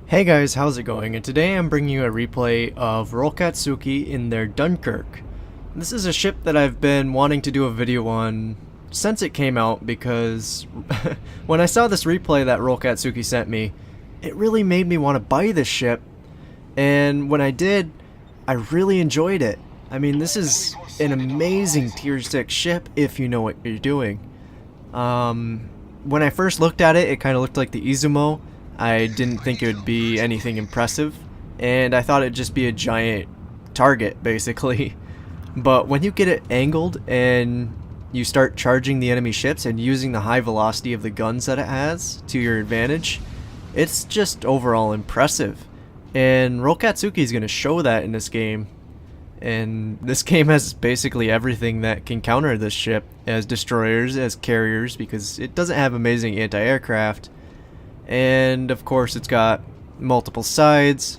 Hey guys, how's it going? And today I'm bringing you a replay of Rolkatsuki in their Dunkerque. This is a ship that I've been wanting to do a video on since it came out because when I saw this replay that Rolkatsuki sent me, it really made me want to buy this ship, and when I did, I really enjoyed it. I mean, this is an amazing tier 6 ship if you know what you're doing. When I first looked at it, it kind of looked like the Izumo. I didn't think it would be anything impressive, and I thought it'd just be a giant target, basically. But when you get it angled and you start charging the enemy ships and using the high velocity of the guns that it has to your advantage, it's just overall impressive. And Rolkatsuki is going to show that in this game. And this game has basically everything that can counter this ship, as destroyers, as carriers, because it doesn't have amazing anti-aircraft. And of course it's got multiple sides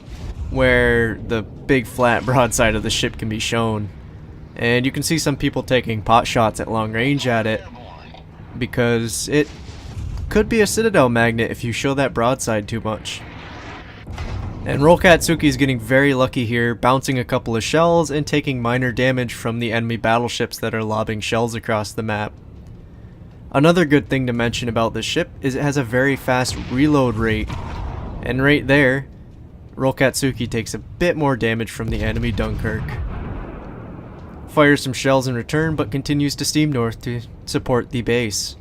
where the big flat broadside of the ship can be shown. And you can see some people taking pot shots at long range at it because it could be a citadel magnet if you show that broadside too much. And Rolkatsuki is getting very lucky here, bouncing a couple of shells and taking minor damage from the enemy battleships that are lobbing shells across the map. Another good thing to mention about this ship is it has a very fast reload rate, and right there, Rolkatsuki takes a bit more damage from the enemy Dunkerque. Fires some shells in return, but continues to steam north to support the base.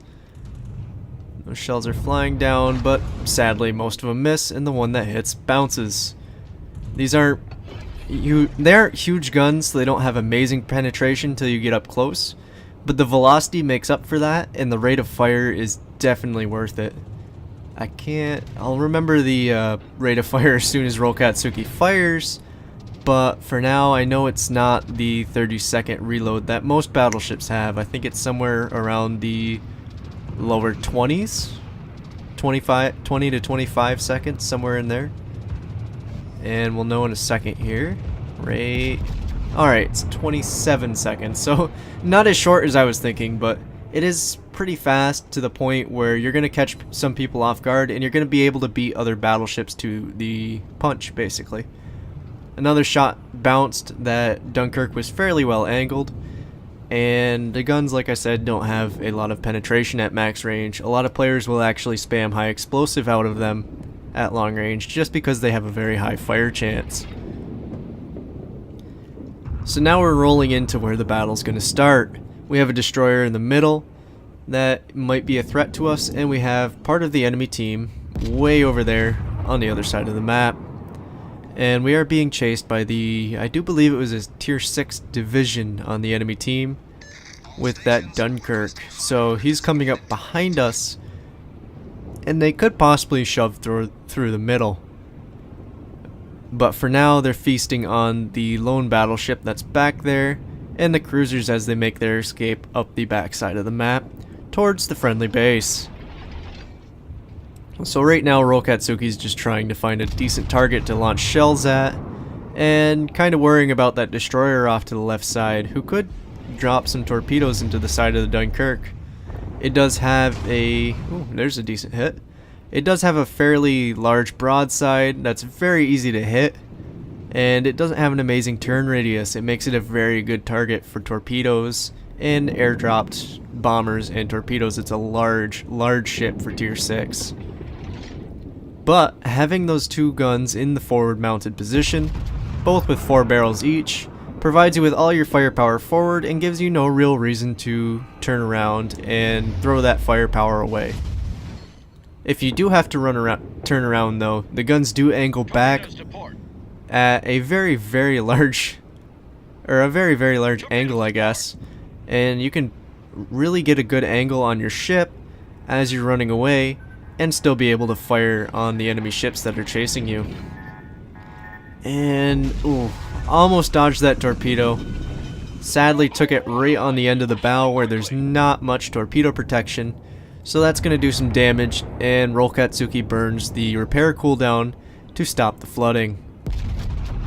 Those shells are flying down, but sadly most of them miss, and the one that hits bounces. These aren't huge guns, so they don't have amazing penetration until you get up close. But the velocity makes up for that, and the rate of fire is definitely worth it. I'll remember the rate of fire as soon as Rolkatsuki fires, but for now I know it's not the 30-second reload that most battleships have. I think it's somewhere around the lower 20s, 20 to 25 seconds, somewhere in there. And we'll know in a second here. Alright, it's 27 seconds, so not as short as I was thinking, but it is pretty fast to the point where you're going to catch some people off guard and you're going to be able to beat other battleships to the punch, basically. Another shot bounced. That Dunkerque was fairly well angled, and the guns, like I said, don't have a lot of penetration at max range. A lot of players will actually spam high explosive out of them at long range just because they have a very high fire chance. So now we're rolling into where the battle's going to start. We have a destroyer in the middle that might be a threat to us, and we have part of the enemy team way over there on the other side of the map. And we are being chased by I do believe it was a tier 6 division on the enemy team with that Dunkerque. So he's coming up behind us, and they could possibly shove through the middle. But for now, they're feasting on the lone battleship that's back there, and the cruisers as they make their escape up the backside of the map towards the friendly base. So right now, Rolkatsuki's just trying to find a decent target to launch shells at, and kind of worrying about that destroyer off to the left side, who could drop some torpedoes into the side of the Dunkerque. It does have there's a decent hit. It does have a fairly large broadside that's very easy to hit, and it doesn't have an amazing turn radius. It makes it a very good target for torpedoes and airdropped bombers and torpedoes. It's a large ship for tier 6. But having those two guns in the forward mounted position, both with 4 barrels each, provides you with all your firepower forward and gives you no real reason to turn around and throw that firepower away. If you do have to turn around though, the guns do angle back at a very large angle, I guess, and you can really get a good angle on your ship as you're running away and still be able to fire on the enemy ships that are chasing you. And almost dodged that torpedo. Sadly took it right on the end of the bow where there's not much torpedo protection. So that's going to do some damage, and Rolkatsuki burns the repair cooldown to stop the flooding.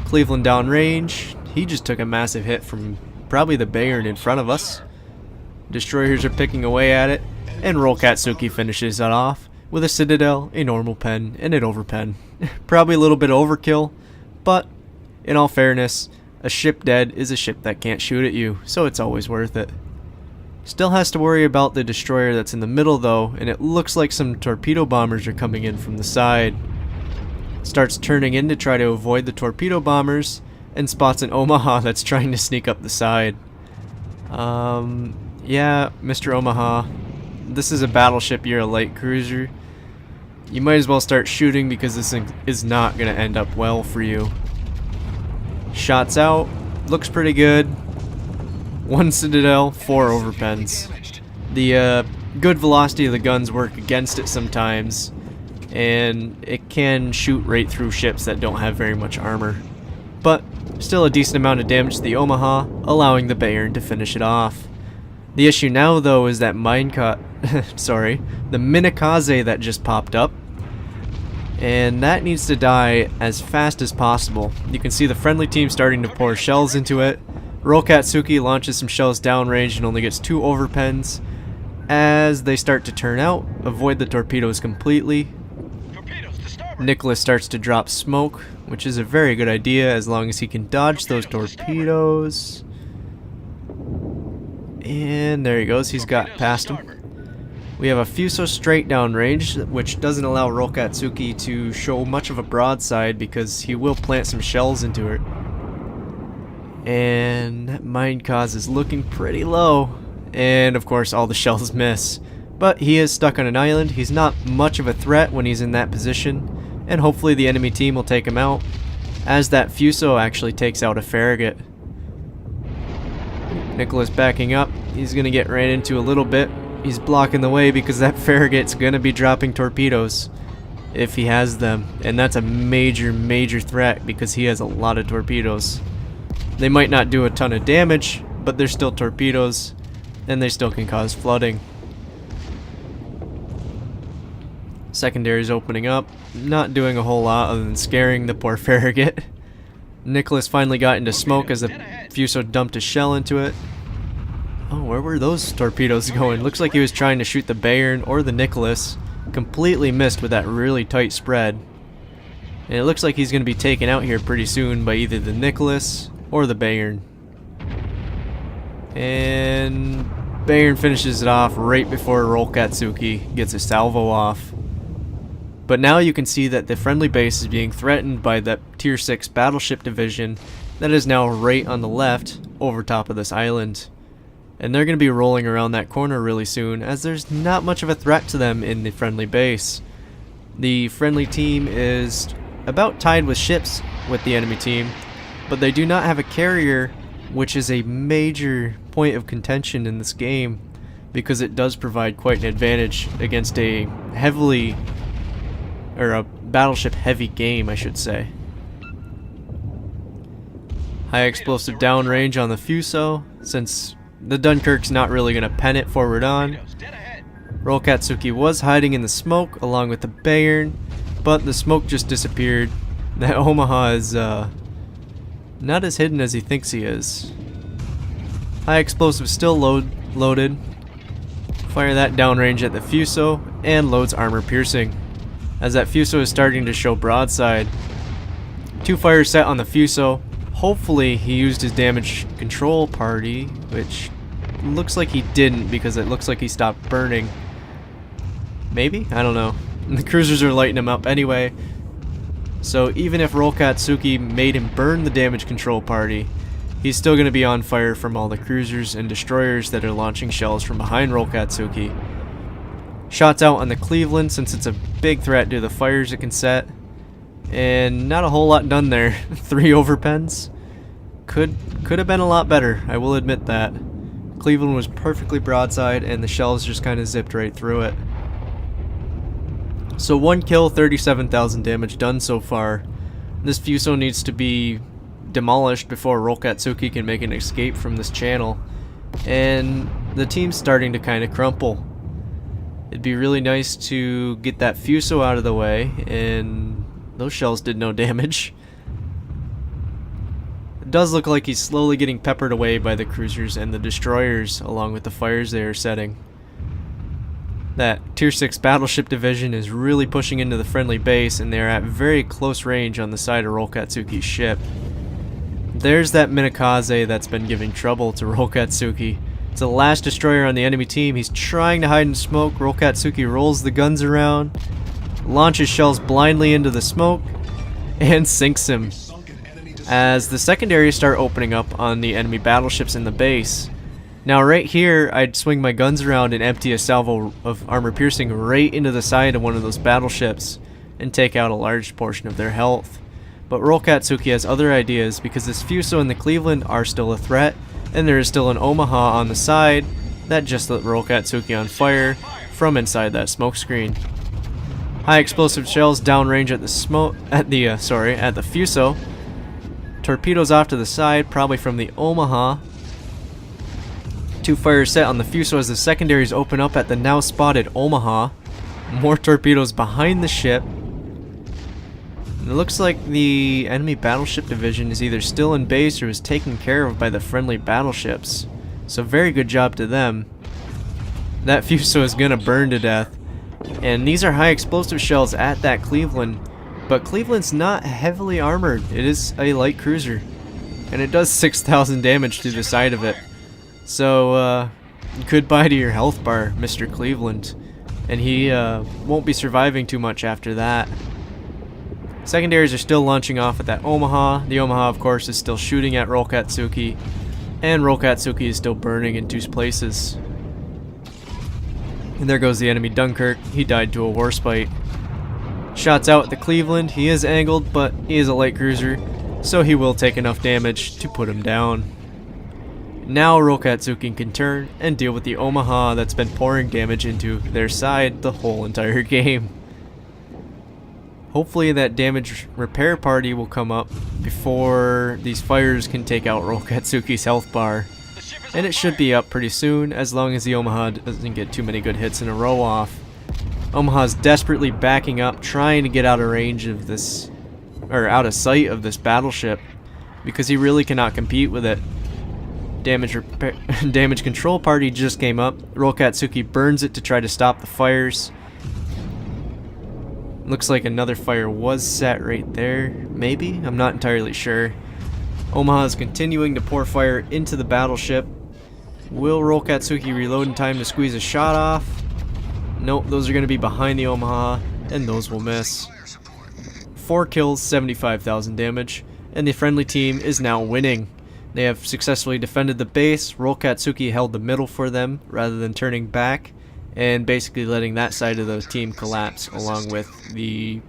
Cleveland downrange, he just took a massive hit from probably the Bayern in front of us. Destroyers are picking away at it, and Rolkatsuki finishes it off with a citadel, a normal pen, and an overpen. Probably a little bit of overkill, but in all fairness, a ship dead is a ship that can't shoot at you, so it's always worth it. Still has to worry about the destroyer that's in the middle though, and it looks like some torpedo bombers are coming in from the side. Starts turning in to try to avoid the torpedo bombers, and spots an Omaha that's trying to sneak up the side. Yeah, Mr. Omaha, this is a battleship, you're a light cruiser. You might as well start shooting because this thing is not going to end up well for you. Shots out, looks pretty good. 1 citadel, 4 overpens. The good velocity of the guns work against it sometimes, and it can shoot right through ships that don't have very much armor. But still a decent amount of damage to the Omaha, allowing the Bayern to finish it off. The issue now though is that the Minakaze that just popped up, and that needs to die as fast as possible. You can see the friendly team starting to pour shells into it. Rolkatsuki launches some shells downrange and only gets 2 overpens. As they start to turn out, avoid the torpedoes completely. Nicholas starts to drop smoke, which is a very good idea as long as he can dodge those torpedoes. And there he goes, he's got past him. We have a Fuso straight down range, which doesn't allow Rolkatsuki to show much of a broadside because he will plant some shells into it. And that mine cause is looking pretty low. And of course all the shells miss. But he is stuck on an island. He's not much of a threat when he's in that position. And hopefully the enemy team will take him out, as that Fuso actually takes out a Farragut. Nicholas backing up. He's going to get ran into a little bit. He's blocking the way because that Farragut's going to be dropping torpedoes if he has them. And that's a major threat because he has a lot of torpedoes. They might not do a ton of damage, but they're still torpedoes, and they still can cause flooding. Secondary's opening up, not doing a whole lot other than scaring the poor Farragut. Nicholas finally got into smoke as the Fuso dumped a shell into it. Oh, where were those torpedoes going? Looks like he was trying to shoot the Bayern or the Nicholas. Completely missed with that really tight spread. And it looks like he's going to be taken out here pretty soon by either the Nicholas or the Bayern. And Bayern finishes it off right before Rolkatsuki gets a salvo off. But now you can see that the friendly base is being threatened by that tier 6 battleship division that is now right on the left over top of this island. And they're going to be rolling around that corner really soon, as there's not much of a threat to them in the friendly base. The friendly team is about tied with ships with the enemy team, but they do not have a carrier, which is a major point of contention in this game because it does provide quite an advantage against a battleship heavy game, I should say. High explosive downrange on the Fuso, since the Dunkerque's not really going to pen it forward on. Rolkatsuki was hiding in the smoke along with the Bayern, but the smoke just disappeared. That Omaha is not as hidden as he thinks he is. High explosive still loaded. Fire that downrange at the Fuso and loads armor piercing, as that Fuso is starting to show broadside. 2 fires set on the Fuso. Hopefully he used his damage control party, which looks like he didn't because it looks like he stopped burning. Maybe? I don't know. The cruisers are lighting him up anyway. So even if Rolkatsuki made him burn the damage control party, he's still going to be on fire from all the cruisers and destroyers that are launching shells from behind Rolkatsuki. Shots out on the Cleveland since it's a big threat to the fires it can set. And not a whole lot done there. 3 overpens. Could have been a lot better, I will admit that. Cleveland was perfectly broadside and the shells just kind of zipped right through it. So 1 kill, 37,000 damage done so far. This Fuso needs to be demolished before Rolkatsuki can make an escape from this channel. And the team's starting to kind of crumple. It'd be really nice to get that Fuso out of the way, and those shells did no damage. It does look like he's slowly getting peppered away by the cruisers and the destroyers along with the fires they are setting. That Tier 6 battleship division is really pushing into the friendly base, and they're at very close range on the side of Rolkatsuki's ship. There's that Minakaze that's been giving trouble to Rolkatsuki. It's the last destroyer on the enemy team. He's trying to hide in smoke. Rolkatsuki rolls the guns around, launches shells blindly into the smoke, and sinks him. As the secondaries start opening up on the enemy battleships in the base. Now right here, I'd swing my guns around and empty a salvo of armor piercing right into the side of one of those battleships and take out a large portion of their health. But Rolkatsuki has other ideas because this Fuso and the Cleveland are still a threat, and there is still an Omaha on the side that just lit Rolkatsuki on fire from inside that smoke screen. High explosive shells downrange at the Fuso. Torpedoes off to the side, probably from the Omaha. 2 fires set on the Fuso as the secondaries open up at the now spotted Omaha. More torpedoes behind the ship. And it looks like the enemy battleship division is either still in base or is taken care of by the friendly battleships. So very good job to them. That Fuso is gonna burn to death. And these are high explosive shells at that Cleveland. But Cleveland's not heavily armored. It is a light cruiser. And it does 6,000 damage to the side of it. So, goodbye to your health bar, Mr. Cleveland. And he won't be surviving too much after that. Secondaries are still launching off at that Omaha. The Omaha, of course, is still shooting at Rolkatsuki. And Rolkatsuki is still burning in 2 places. And there goes the enemy Dunkirk. He died to a warspite. Shots out at the Cleveland. He is angled, but he is a light cruiser, so he will take enough damage to put him down. Now Rolkatsuki can turn and deal with the Omaha that's been pouring damage into their side the whole entire game. Hopefully that damage repair party will come up before these fires can take out Rolkatsuki's health bar. And it should be up pretty soon, as long as the Omaha doesn't get too many good hits in a row off. Omaha's desperately backing up, trying to get out of range of this, or out of sight of this battleship, because he really cannot compete with it. Damage control party just came up. Rolkatsuki burns it to try to stop the fires. Looks like another fire was set right there. Maybe? I'm not entirely sure. Omaha is continuing to pour fire into the battleship. Will Rolkatsuki reload in time to squeeze a shot off? Nope, those are going to be behind the Omaha, and those will miss. 4 kills, 75,000 damage, and the friendly team is now winning. They have successfully defended the base. Rolkatsuki held the middle for them rather than turning back, and basically letting that side of the team collapse along with the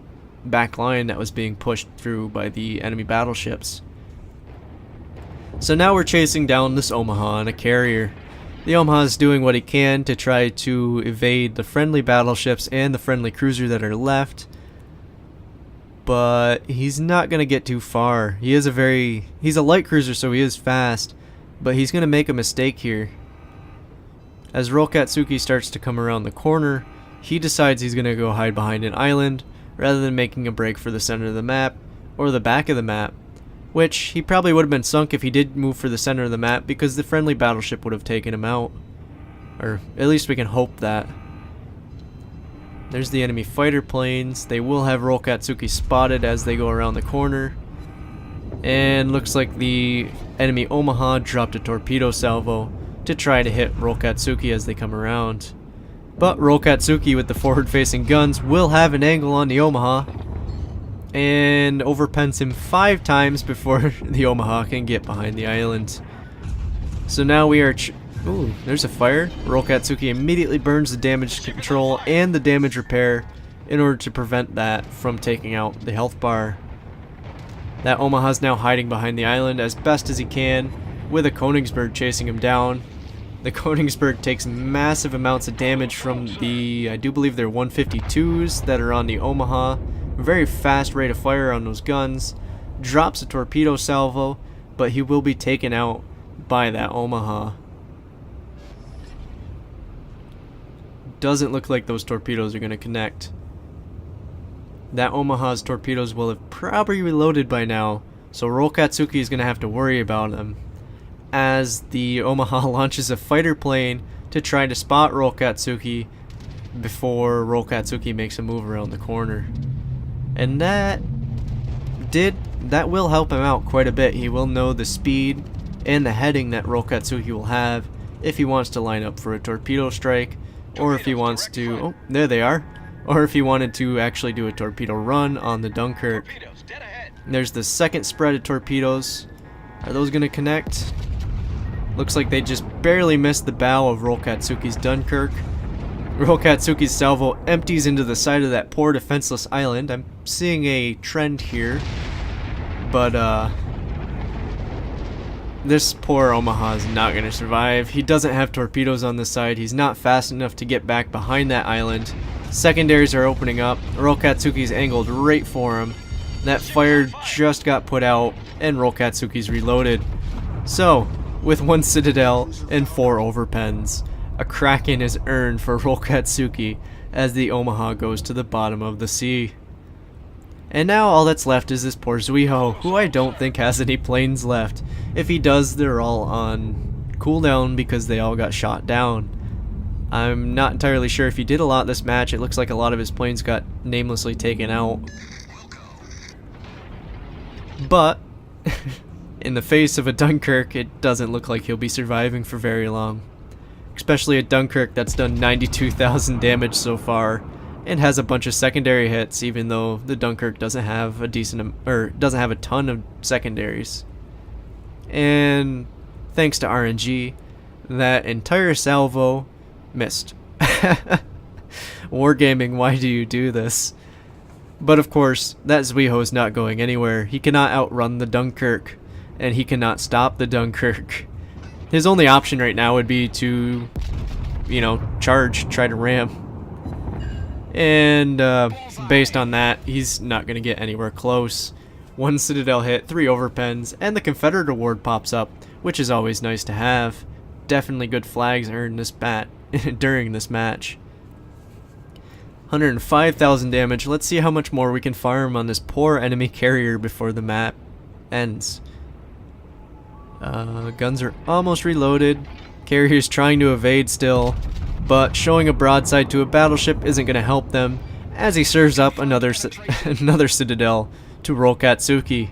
back line that was being pushed through by the enemy battleships. So now we're chasing down this Omaha on a carrier. The Omaha is doing what he can to try to evade the friendly battleships and the friendly cruiser that are left, but he's not going to get too far. He's a light cruiser, so he is fast, but he's going to make a mistake here. As Rolkatsuki starts to come around the corner, he decides he's going to go hide behind an island rather than making a break for the center of the map or the back of the map, which he probably would have been sunk if he did move for the center of the map, because the friendly battleship would have taken him out. Or at least we can hope that. There's the enemy fighter planes. They will have Rolkatsuki spotted as they go around the corner. And looks like the enemy Omaha dropped a torpedo salvo to try to hit Rolkatsuki as they come around. But Rolkatsuki with the forward-facing guns will have an angle on the Omaha and overpens him 5 times before the Omaha can get behind the island. So now we are... Ooh, there's a fire. Rolkatsuki immediately burns the damage control and the damage repair in order to prevent that from taking out the health bar. That Omaha's now hiding behind the island as best as he can, with a Königsberg chasing him down. The Königsberg takes massive amounts of damage from the, I do believe they're 152s that are on the Omaha. Very fast rate of fire on those guns. Drops a torpedo salvo, but he will be taken out by that Omaha. Doesn't look like those torpedoes are going to connect. That Omaha's torpedoes will have probably reloaded by now, so Rolkatsuki is going to have to worry about them. As the Omaha launches a fighter plane to try to spot Rolkatsuki before Rolkatsuki makes a move around the corner. And that will help him out quite a bit. He will know the speed and the heading that Rolkatsuki will have if he wants to line up for a torpedo strike, or if he wants to, oh, there they are, or if he wanted to actually do a torpedo run on the Dunkerque. There's the second spread of torpedoes. Are those going to connect? Looks like they just barely missed the bow of Rolkatsuki's Dunkerque. Rolkatsuki's salvo empties into the side of that poor defenseless island. I'm seeing a trend here, but this poor Omaha is not going to survive. He doesn't have torpedoes on the side. He's not fast enough to get back behind that island. Secondaries are opening up. Rolkatsuki's angled right for him. That fire just got put out, and Rolkatsuki's reloaded. So, with 1 citadel and 4 overpens, a Kraken is earned for Rolkatsuki as the Omaha goes to the bottom of the sea. And now all that's left is this poor Zuiho, who I don't think has any planes left. If he does, they're all on cooldown because they all got shot down. I'm not entirely sure if he did a lot this match. It looks like a lot of his planes got namelessly taken out. But in the face of a Dunkerque, it doesn't look like he'll be surviving for very long. Especially a Dunkerque that's done 92,000 damage so far and has a bunch of secondary hits, even though the Dunkerque doesn't have a doesn't have a ton of secondaries. And thanks to RNG, that entire salvo missed. Wargaming, why do you do this? But of course, that Zuiho is not going anywhere. He cannot outrun the Dunkerque, and he cannot stop the Dunkerque. His only option right now would be to, you know, try to ram. And based on that, he's not going to get anywhere close. 1 citadel hit, 3 overpens, and the Confederate award pops up, which is always nice to have. Definitely good flags earned this during this match. 105,000 damage. Let's see how much more we can farm on this poor enemy carrier before the map ends. Guns are almost reloaded. Carrier's trying to evade still, but showing a broadside to a battleship isn't going to help them as he serves up another citadel to Rolkatsuki.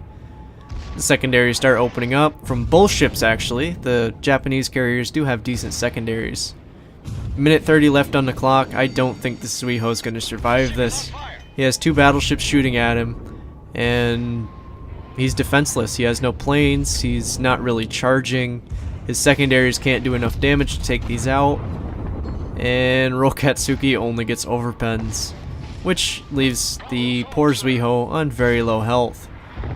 The secondaries start opening up from both ships actually. The Japanese carriers do have decent secondaries. Minute 30 left on the clock. I don't think the Zuiho is going to survive this. He has 2 battleships shooting at him, and he's defenseless. He has no planes. He's not really charging. His secondaries can't do enough damage to take these out. And Rolkatsuki only gets overpens, which leaves the poor Zuiho on very low health.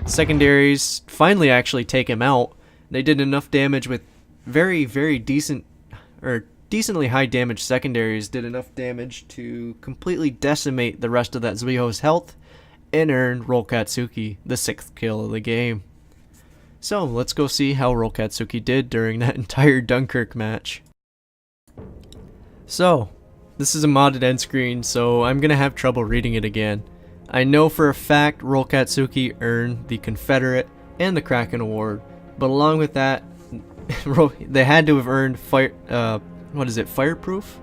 Secondaries finally actually take him out. They did enough damage with very, very decently high damage secondaries, did enough damage to completely decimate the rest of that Zuiho's health and earned Rolkatsuki the 6th kill of the game. So let's go see how Rolkatsuki did during that entire Dunkerque match. So, this is a modded end screen, so I'm going to have trouble reading it again. I know for a fact Rolkatsuki earned the Confederate and the Kraken Award, but along with that, they had to have earned Fireproof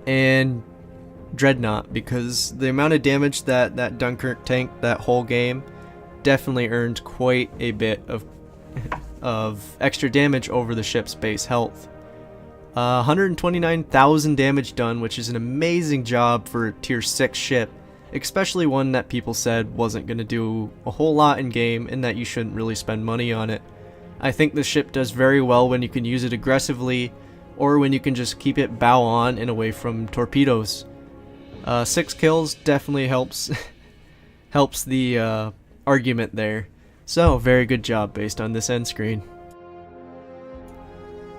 and Dreadnought, because the amount of damage that Dunkerque tanked that whole game definitely earned quite a bit of extra damage over the ship's base health. 129,000 damage done, which is an amazing job for a tier 6 ship, especially one that people said wasn't going to do a whole lot in game and that you shouldn't really spend money on it. I think the ship does very well when you can use it aggressively, or when you can just keep it bow on and away from torpedoes. 6 kills definitely helps helps the argument there. So very good job based on this end screen.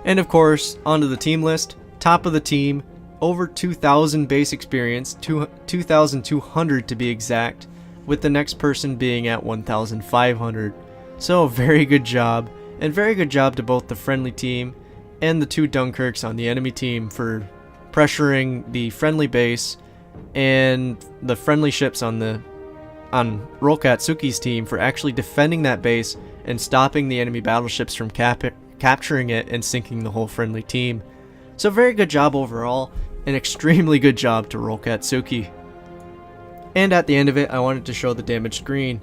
And of course, onto the team list. Top of the team, over 2,000 base experience, 2,200 to be exact, with the next person being at 1,500. So very good job, and very good job to both the friendly team and the 2 Dunkerques on the enemy team for pressuring the friendly base, and the friendly ships on Rolkatsuki's team for actually defending that base and stopping the enemy battleships from capturing it and sinking the whole friendly team. So very good job overall. An extremely good job to Rolkatsuki. And at the end of it, I wanted to show the damage screen.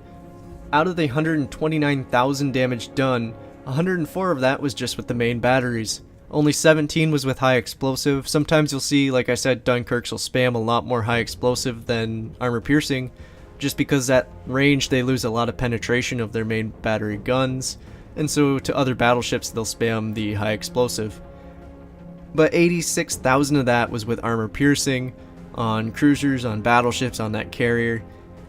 Out of the 129,000 damage done, 104 of that was just with the main batteries. Only 17 was with high explosive. Sometimes you'll see, like I said, Dunkerques will spam a lot more high explosive than armor piercing, just because at range they lose a lot of penetration of their main battery guns, and so to other battleships they'll spam the high explosive. But 86,000 of that was with armor piercing, on cruisers, on battleships, on that carrier,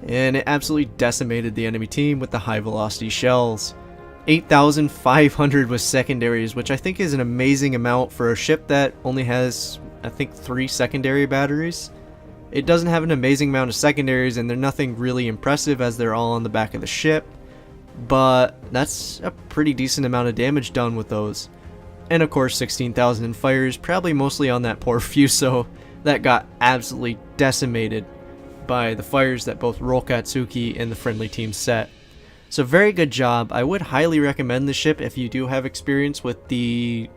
and it absolutely decimated the enemy team with the high velocity shells. 8,500 was secondaries, which I think is an amazing amount for a ship that only has, I think, 3 secondary batteries. It doesn't have an amazing amount of secondaries, and they're nothing really impressive as they're all on the back of the ship, but that's a pretty decent amount of damage done with those. And of course 16,000 in fires, probably mostly on that poor Fuso that got absolutely decimated by the fires that both Rolkatsuki and the friendly team set. So very good job. I would highly recommend the ship if you do have experience with the,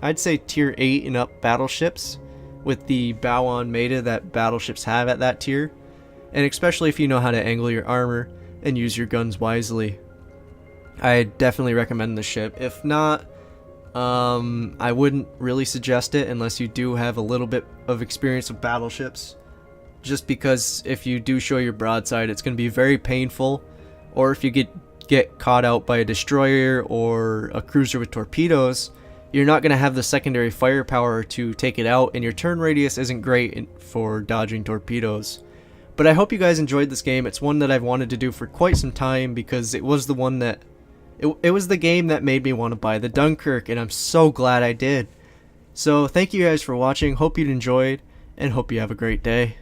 I'd say tier 8 and up battleships, with the bow on meta that battleships have at that tier, and especially if you know how to angle your armor and use your guns wisely. I definitely recommend the ship. If not, I wouldn't really suggest it unless you do have a little bit of experience with battleships, just because if you do show your broadside, it's going to be very painful, or if you get caught out by a destroyer or a cruiser with torpedoes, you're not going to have the secondary firepower to take it out, and your turn radius isn't great for dodging torpedoes. But I hope you guys enjoyed this game. It's one that I've wanted to do for quite some time, because it was the one that it was the game that made me want to buy the Dunkerque, and I'm so glad I did. So thank you guys for watching, hope you enjoyed, and hope you have a great day.